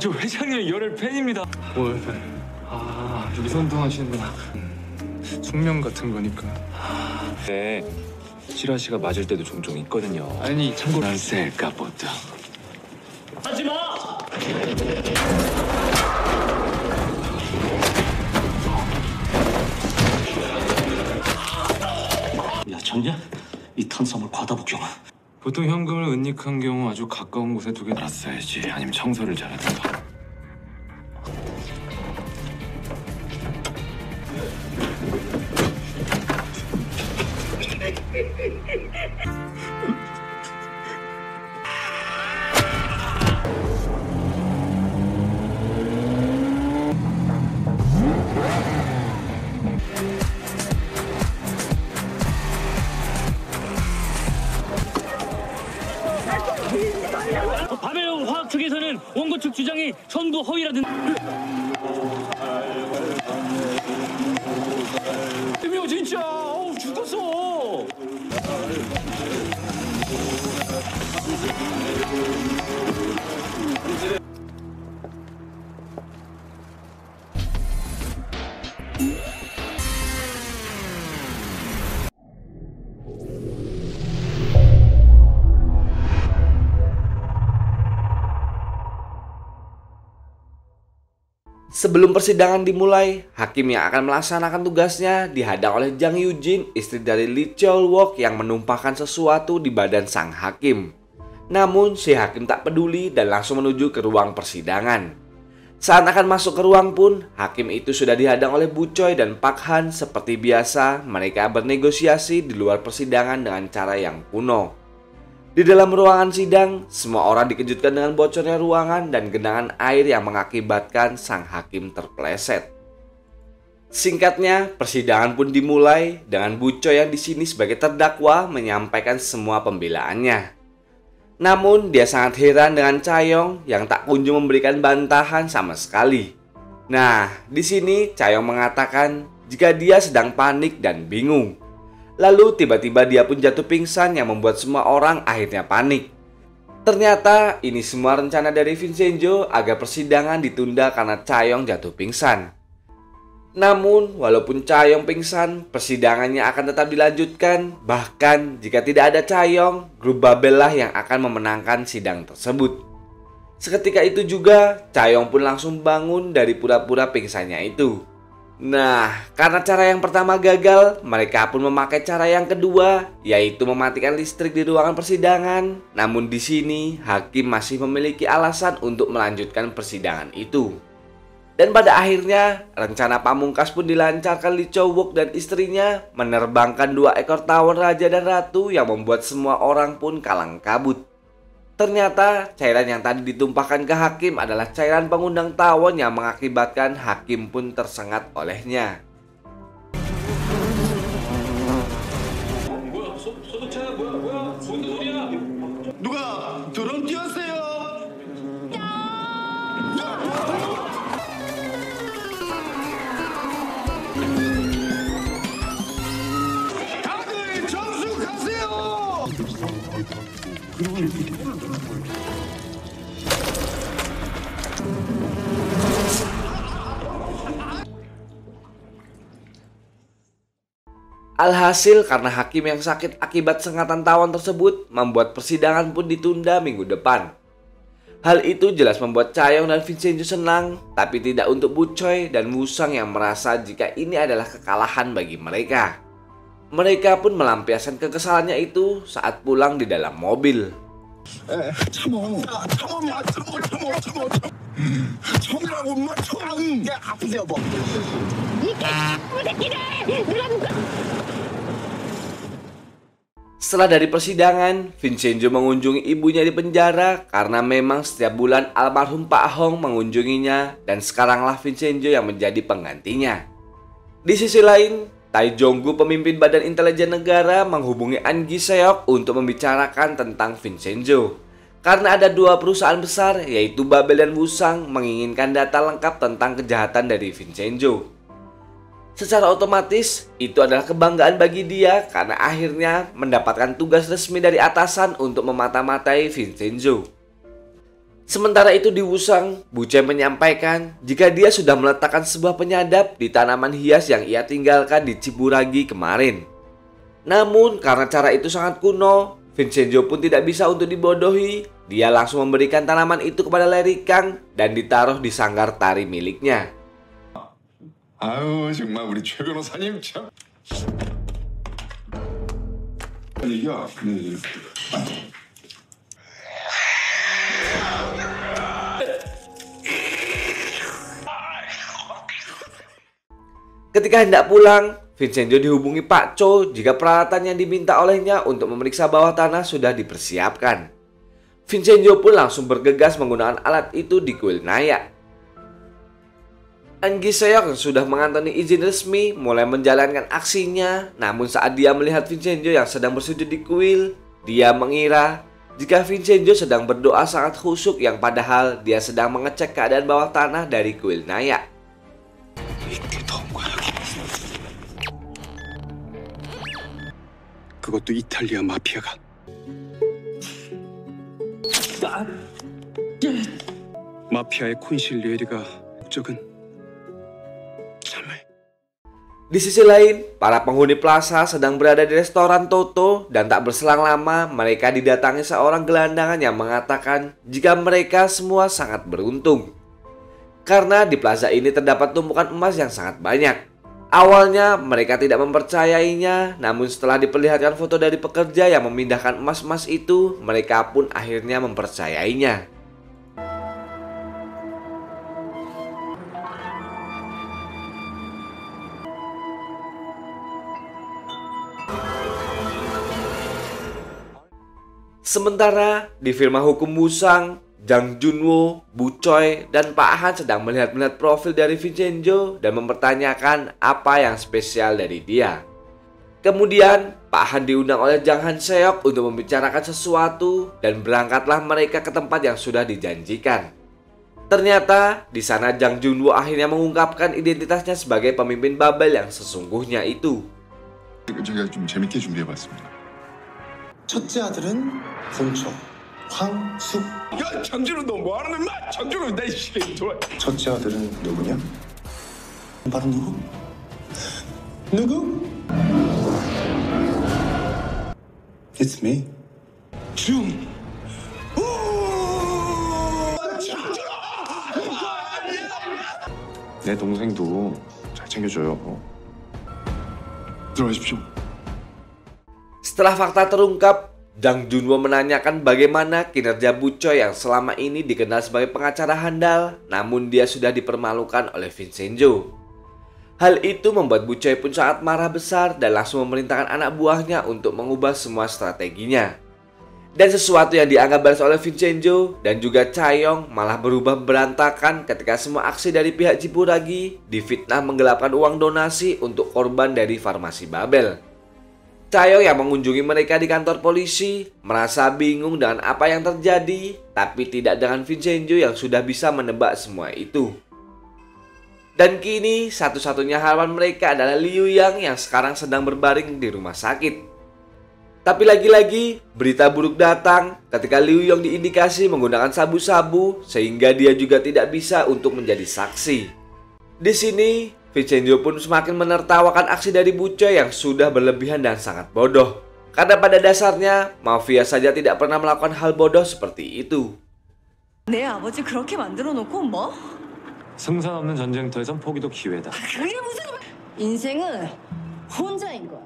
저 회장님의 열혈 팬입니다. 여기서 운동하시는구나. 숙명 같은 거니까. 네, 시라 씨가 맞을 때도 종종 있거든요. 아니, 참고로 난 셀카보드. 하지 마! 야, 졌냐? 이 탄수화물 과다 복용. 보통 현금을 은닉한 경우 아주 가까운 곳에 두게 놨어야지. 아니면 청소를 잘하든가. 바벨 화학 측에서는 원고 측 주장이 전부 허위라든. 이명 진짜 죽었어. Sebelum persidangan dimulai, hakim yang akan melaksanakan tugasnya dihadang oleh Jang Yujin, istri dari Lee Cheol-wook yang menumpahkan sesuatu di badan sang hakim. Namun, si hakim tak peduli dan langsung menuju ke ruang persidangan. Saat akan masuk ke ruang pun, hakim itu sudah dihadang oleh Bu Choi dan Pak Han. Seperti biasa, mereka bernegosiasi di luar persidangan dengan cara yang kuno. Di dalam ruangan sidang, semua orang dikejutkan dengan bocornya ruangan dan genangan air yang mengakibatkan sang hakim terpeleset. Singkatnya, persidangan pun dimulai dengan Bu Choi yang di sini sebagai terdakwa menyampaikan semua pembelaannya. Namun, dia sangat heran dengan Chae-yong yang tak kunjung memberikan bantahan sama sekali. Nah, di sini Chae-yong mengatakan jika dia sedang panik dan bingung. Lalu tiba-tiba dia pun jatuh pingsan yang membuat semua orang akhirnya panik. Ternyata ini semua rencana dari Vincenzo agar persidangan ditunda karena Chae-yong jatuh pingsan. Namun walaupun Chae-yong pingsan, persidangannya akan tetap dilanjutkan. Bahkan jika tidak ada Chae-yong, grup Babel lah yang akan memenangkan sidang tersebut. Seketika itu juga Chae-yong pun langsung bangun dari pura-pura pingsannya itu. Nah, karena cara yang pertama gagal, mereka pun memakai cara yang kedua, yaitu mematikan listrik di ruangan persidangan. Namun di sini, hakim masih memiliki alasan untuk melanjutkan persidangan itu. Dan pada akhirnya, rencana pamungkas pun dilancarkan Lee Cheol-wook dan istrinya menerbangkan 2 ekor tawon raja dan ratu yang membuat semua orang pun kalang kabut. Ternyata cairan yang tadi ditumpahkan ke hakim adalah cairan pengundang tawon yang mengakibatkan hakim pun tersengat olehnya. Alhasil karena hakim yang sakit akibat sengatan tawon tersebut membuat persidangan pun ditunda minggu depan. Hal itu jelas membuat Chae-yong dan Vincenzo senang, tapi tidak untuk Bu Choi dan Woo-sang yang merasa jika ini adalah kekalahan bagi mereka. Mereka pun melampiaskan kekesalannya itu saat pulang di dalam mobil. Setelah dari persidangan, Vincenzo mengunjungi ibunya di penjara karena memang setiap bulan almarhum Pak Hong mengunjunginya dan sekaranglah Vincenzo yang menjadi penggantinya. Di sisi lain, Tai Jong-gu, pemimpin Badan Intelijen Negara, menghubungi An Gi-seok untuk membicarakan tentang Vincenzo. Karena ada 2 perusahaan besar yaitu Babel dan Woo-sang menginginkan data lengkap tentang kejahatan dari Vincenzo. Secara otomatis, itu adalah kebanggaan bagi dia karena akhirnya mendapatkan tugas resmi dari atasan untuk memata-matai Vincenzo. Sementara itu di Wusang, Bucai menyampaikan jika dia sudah meletakkan sebuah penyadap di tanaman hias yang ia tinggalkan di Ciburagi kemarin. Namun karena cara itu sangat kuno, Vincenzo pun tidak bisa untuk dibodohi. Dia langsung memberikan tanaman itu kepada Lerikang dan ditaruh di sanggar tari miliknya. 아유 정말 우리 최 변호사님 참. 야, Ketika hendak pulang, Vincenzo dihubungi Pak Cho jika peralatan yang diminta olehnya untuk memeriksa bawah tanah sudah dipersiapkan. Vincenzo pun langsung bergegas menggunakan alat itu di kuil Naya. Anggi Seok yang sudah mengantongi izin resmi mulai menjalankan aksinya. Namun saat dia melihat Vincenzo yang sedang bersujud di kuil, dia mengira jika Vincenzo sedang berdoa sangat khusyuk yang padahal dia sedang mengecek keadaan bawah tanah dari kuil Naya. 그것도 이탈리아 마피아가. 마피아의 콘실리에리가 목적은 참을. Di sisi lain, para penghuni plaza sedang berada di restoran Toto dan tak berselang lama mereka didatangi seorang gelandangan yang mengatakan jika mereka semua sangat beruntung. Karena di plaza ini terdapat tumpukan emas yang sangat banyak. Awalnya mereka tidak mempercayainya, namun setelah diperlihatkan foto dari pekerja yang memindahkan emas-emas itu, mereka pun akhirnya mempercayainya. Sementara di firma hukum Wusang, Jang Junwo, Bucoy, dan Pak Han sedang melihat-melihat profil dari Vincenzo dan mempertanyakan apa yang spesial dari dia. Kemudian, Pak Han diundang oleh Jang Han Seok untuk membicarakan sesuatu dan berangkatlah mereka ke tempat yang sudah dijanjikan. Ternyata, di sana Jang Junwo akhirnya mengungkapkan identitasnya sebagai pemimpin Babel yang sesungguhnya itu. 제가 좀 재밌게 준비해봤습니다. 첫째 아들은 홍초, 황숙. 야 장준호 너 뭐하는 놈이야? 장준호 나 이 시계 좋아. 첫째 아들은 누구냐? 바로 누구? 누구? It's me. 중. 내 동생도 잘 챙겨줘요. 들어가십시오. Setelah fakta terungkap, Jang Junwo menanyakan bagaimana kinerja Bucoy yang selama ini dikenal sebagai pengacara handal, namun dia sudah dipermalukan oleh Vincenzo. Hal itu membuat Bucoy pun sangat marah besar dan langsung memerintahkan anak buahnya untuk mengubah semua strateginya. Dan sesuatu yang dianggap balas oleh Vincenzo dan juga Chayong malah berubah berantakan ketika semua aksi dari pihak Ciburagi difitnah menggelapkan uang donasi untuk korban dari farmasi Babel. Chayong yang mengunjungi mereka di kantor polisi merasa bingung dengan apa yang terjadi, tapi tidak dengan Vincenzo yang sudah bisa menebak semua itu. Dan kini satu-satunya harapan mereka adalah Liu Yang yang sekarang sedang berbaring di rumah sakit. Tapi lagi-lagi berita buruk datang ketika Liu Yang diindikasi menggunakan sabu-sabu sehingga dia juga tidak bisa untuk menjadi saksi. Di sini Vincenzo pun semakin menertawakan aksi dari Bucoy yang sudah berlebihan dan sangat bodoh. Karena pada dasarnya, mafia saja tidak pernah melakukan hal bodoh seperti itu. 내 아버지 그렇게 만들어 놓고 뭐? 승산 없는 전쟁터에선 포기도 기회다. 그게 무슨 인생은 혼자인 거야.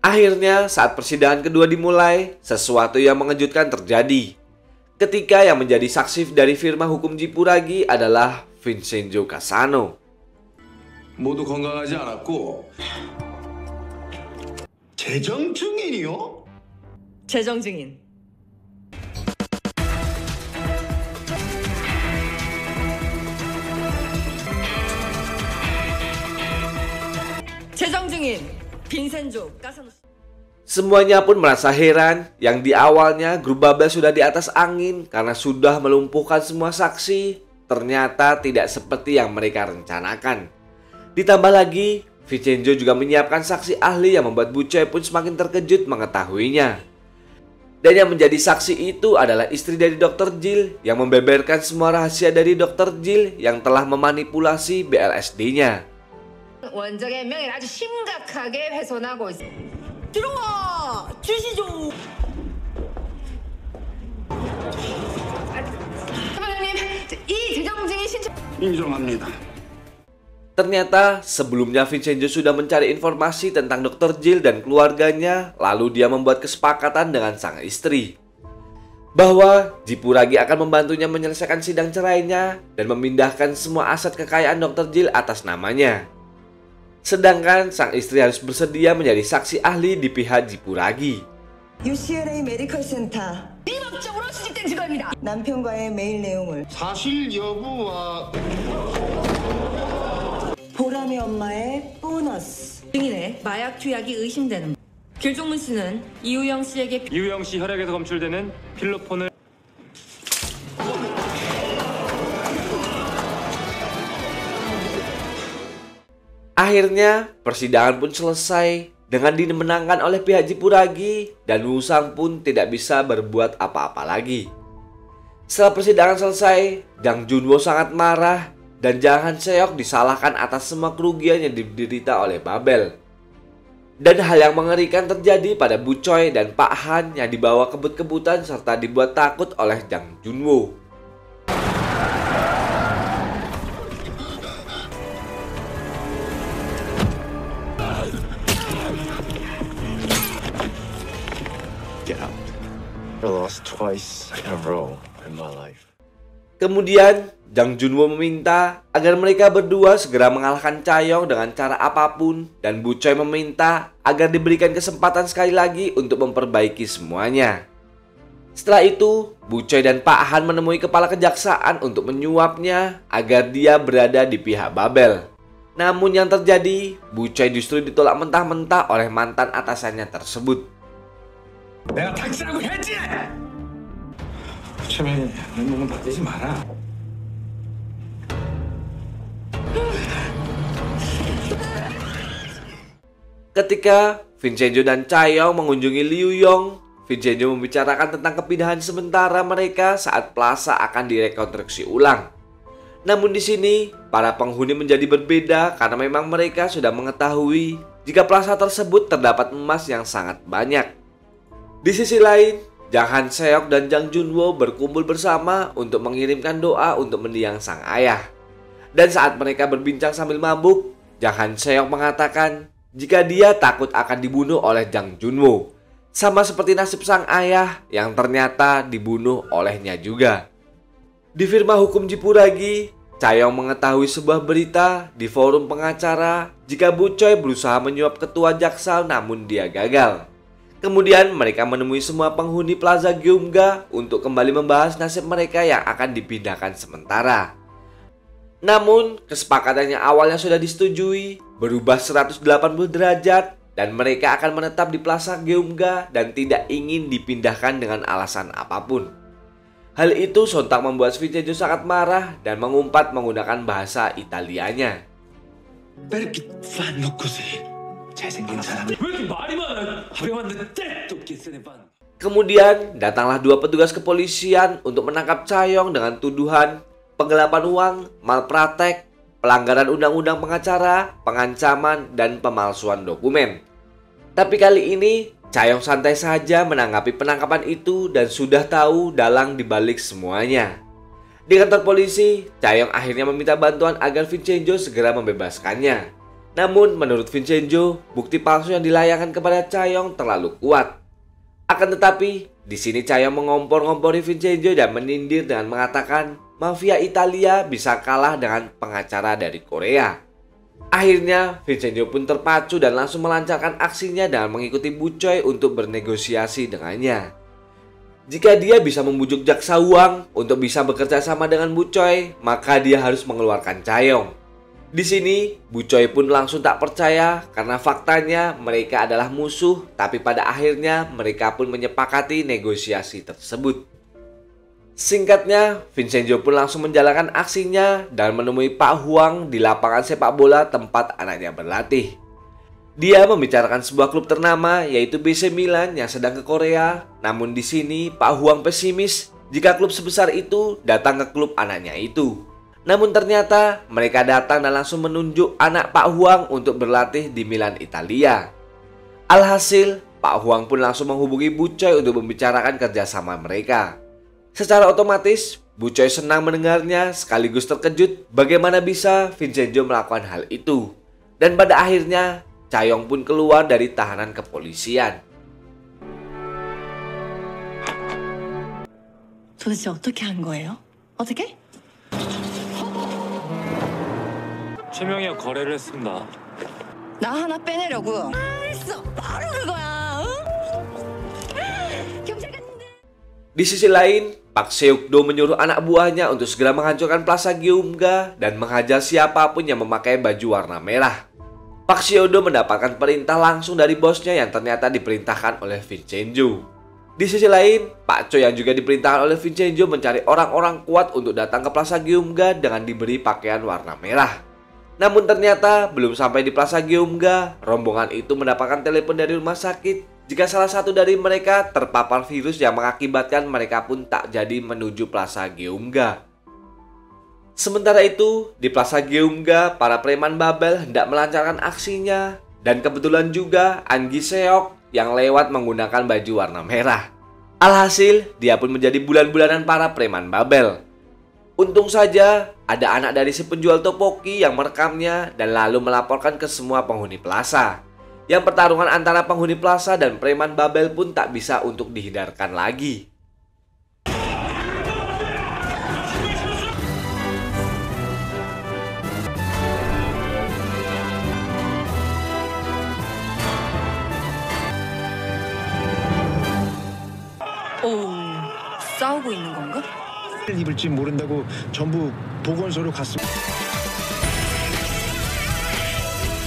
Akhirnya, saat persidangan kedua dimulai, sesuatu yang mengejutkan terjadi. Ketika yang menjadi saksi dari firma hukum Ciburagi adalah Vincenzo Cassano. 모두 건강하지 않았고 재정 증인이요? 재정 증인. 재정 증인 빈센조 까사노. Semuanya pun merasa heran yang di awalnya grup Babel sudah di atas angin karena sudah melumpuhkan semua saksi. Ternyata tidak seperti yang mereka rencanakan. Ditambah lagi, Vincenzo juga menyiapkan saksi ahli yang membuat Bu Choi pun semakin terkejut mengetahuinya. Dan yang menjadi saksi itu adalah istri dari Dr. Jill yang membeberkan semua rahasia dari Dr. Jill yang telah memanipulasi BLSD-nya. 원장의 명예를 아주 심각하게 훼손하고 있어. 들어와 주시죠. 사장님, 이 재정증이 신청. 인정합니다. Ternyata sebelumnya Vincenzo sudah mencari informasi tentang Dr. Jill dan keluarganya, lalu dia membuat kesepakatan dengan sang istri bahwa Jipuragi akan membantunya menyelesaikan sidang cerainya dan memindahkan semua aset kekayaan Dr. Jill atas namanya. Sedangkan sang istri harus bersedia menjadi saksi ahli di pihak Jipuragi. UCLA 메디컬 센터 비법적으로 수집된 증거입니다. 남편과의 메일 내용을 사실 여부와 보람의 엄마의 보너스 증인의 마약 투약이 의심되는 길종문 씨는 이우영 씨에게 이우영 씨 혈액에서 검출되는 필로폰을 Akhirnya, persidangan pun selesai dengan dimenangkan oleh pihak Jipuragi dan Woo-sang pun tidak bisa berbuat apa-apa lagi. Setelah persidangan selesai, Jang Junwo sangat marah dan Jang Han-seok disalahkan atas semua kerugian yang diderita oleh Babel. Dan hal yang mengerikan terjadi pada Bu Choi dan Pak Han yang dibawa kebut-kebutan serta dibuat takut oleh Jang Junwo. Get out. I lost twice in a row in my life. Kemudian, Jang Junwo meminta agar mereka berdua segera mengalahkan Chaeyoung dengan cara apapun dan Bu Choi meminta agar diberikan kesempatan sekali lagi untuk memperbaiki semuanya. Setelah itu, Bu Choi dan Pak Han menemui kepala kejaksaan untuk menyuapnya agar dia berada di pihak Babel. Namun yang terjadi, Bu Choi justru ditolak mentah-mentah oleh mantan atasannya tersebut. 내가 닥치라고 했지! 처음에 내 몸은 받지 마라. Ketika Vincenzo dan Chaeyoung mengunjungi Liu Yong, Vincenzo membicarakan tentang kepindahan sementara mereka saat plaza akan direkonstruksi ulang. Namun di sini, para penghuni menjadi berbeda karena memang mereka sudah mengetahui jika plaza tersebut terdapat emas yang sangat banyak. Di sisi lain, Jang Han-seok dan Jang Junwo berkumpul bersama untuk mengirimkan doa untuk mendiang sang ayah. Dan saat mereka berbincang sambil mabuk, Jang Han-seok mengatakan jika dia takut akan dibunuh oleh Jang Junwo, sama seperti nasib sang ayah yang ternyata dibunuh olehnya juga. Di firma hukum Jipuragi, Chaeyoung mengetahui sebuah berita di forum pengacara jika Bu Choi berusaha menyuap ketua Jaksal namun dia gagal. Kemudian mereka menemui semua penghuni Plaza Gyeongga untuk kembali membahas nasib mereka yang akan dipindahkan sementara. Namun, kesepakatannya awalnya sudah disetujui, berubah 180 derajat, dan mereka akan menetap di Plaza Gyeongga dan tidak ingin dipindahkan dengan alasan apapun. Hal itu sontak membuat Vincenzo sangat marah dan mengumpat menggunakan bahasa Italianya. 왜 이렇게 판 놓고서 잘생긴 사람을 왜 이렇게 말이 많아? habis 왔는데 또 쓰네 반. Kemudian, datanglah dua petugas kepolisian untuk menangkap Chaeyoung dengan tuduhan penggelapan uang, malpraktek, pelanggaran undang-undang pengacara, pengancaman, dan pemalsuan dokumen. Tapi kali ini, Chaeyoung santai saja menanggapi penangkapan itu dan sudah tahu dalang dibalik semuanya. Di kantor polisi, Chaeyoung akhirnya meminta bantuan agar Vincenzo segera membebaskannya. Namun, menurut Vincenzo, bukti palsu yang dilayangkan kepada Chaeyoung terlalu kuat. Akan tetapi, di sini Chaeyoung mengompor-ngompori Vincenzo dan menyindir dengan mengatakan mafia Italia bisa kalah dengan pengacara dari Korea. Akhirnya, Vincenzo pun terpacu dan langsung melancarkan aksinya dengan mengikuti Bu Choi untuk bernegosiasi dengannya. Jika dia bisa membujuk jaksa uang untuk bisa bekerja sama dengan Bu Choi, maka dia harus mengeluarkan Chaeyoung. Di sini, Bu Choi pun langsung tak percaya karena faktanya mereka adalah musuh, tapi pada akhirnya mereka pun menyepakati negosiasi tersebut. Singkatnya, Vincenzo pun langsung menjalankan aksinya dan menemui Pak Huang di lapangan sepak bola tempat anaknya berlatih. Dia membicarakan sebuah klub ternama yaitu BC Milan yang sedang ke Korea. Namun di sini Pak Huang pesimis jika klub sebesar itu datang ke klub anaknya itu. Namun ternyata mereka datang dan langsung menunjuk anak Pak Huang untuk berlatih di Milan, Italia. Alhasil, Pak Huang pun langsung menghubungi Bu Choi untuk membicarakan kerjasama mereka. Secara otomatis, Bu Choi senang mendengarnya sekaligus terkejut bagaimana bisa Vincenzo melakukan hal itu. Dan pada akhirnya, Cha-young pun keluar dari tahanan kepolisian. 도대체 어떻게 한 거예요? 어떻게? 최명희와 거래를 했습니다. 나 하나 빼내려고. 알았어, 바로 그거야. 경찰 갔는데. Di sisi lain, Park Seok-do menyuruh anak buahnya untuk segera menghancurkan Plaza Gyeongga dan menghajar siapapun yang memakai baju warna merah. Park Seok-do mendapatkan perintah langsung dari bosnya yang ternyata diperintahkan oleh Vincenzo. Di sisi lain, Pak Choi yang juga diperintahkan oleh Vincenzo mencari orang-orang kuat untuk datang ke Plaza Gyeongga dengan diberi pakaian warna merah. Namun ternyata belum sampai di Plaza Gyeongga, rombongan itu mendapatkan telepon dari rumah sakit jika salah satu dari mereka terpapar virus yang mengakibatkan mereka pun tak jadi menuju Plaza Gyeongga. Sementara itu, di Plaza Gyeongga, para preman Babel hendak melancarkan aksinya dan kebetulan juga An Gi-seok yang lewat menggunakan baju warna merah. Alhasil, dia pun menjadi bulan-bulanan para preman Babel. Untung saja ada anak dari si penjual topoki yang merekamnya dan lalu melaporkan ke semua penghuni plaza. Yang pertarungan antara penghuni plaza dan preman Babel pun tak bisa untuk dihindarkan lagi. 싸우고 있는 건가? 입을지 모른다고 전부 보건소로 갔습니다.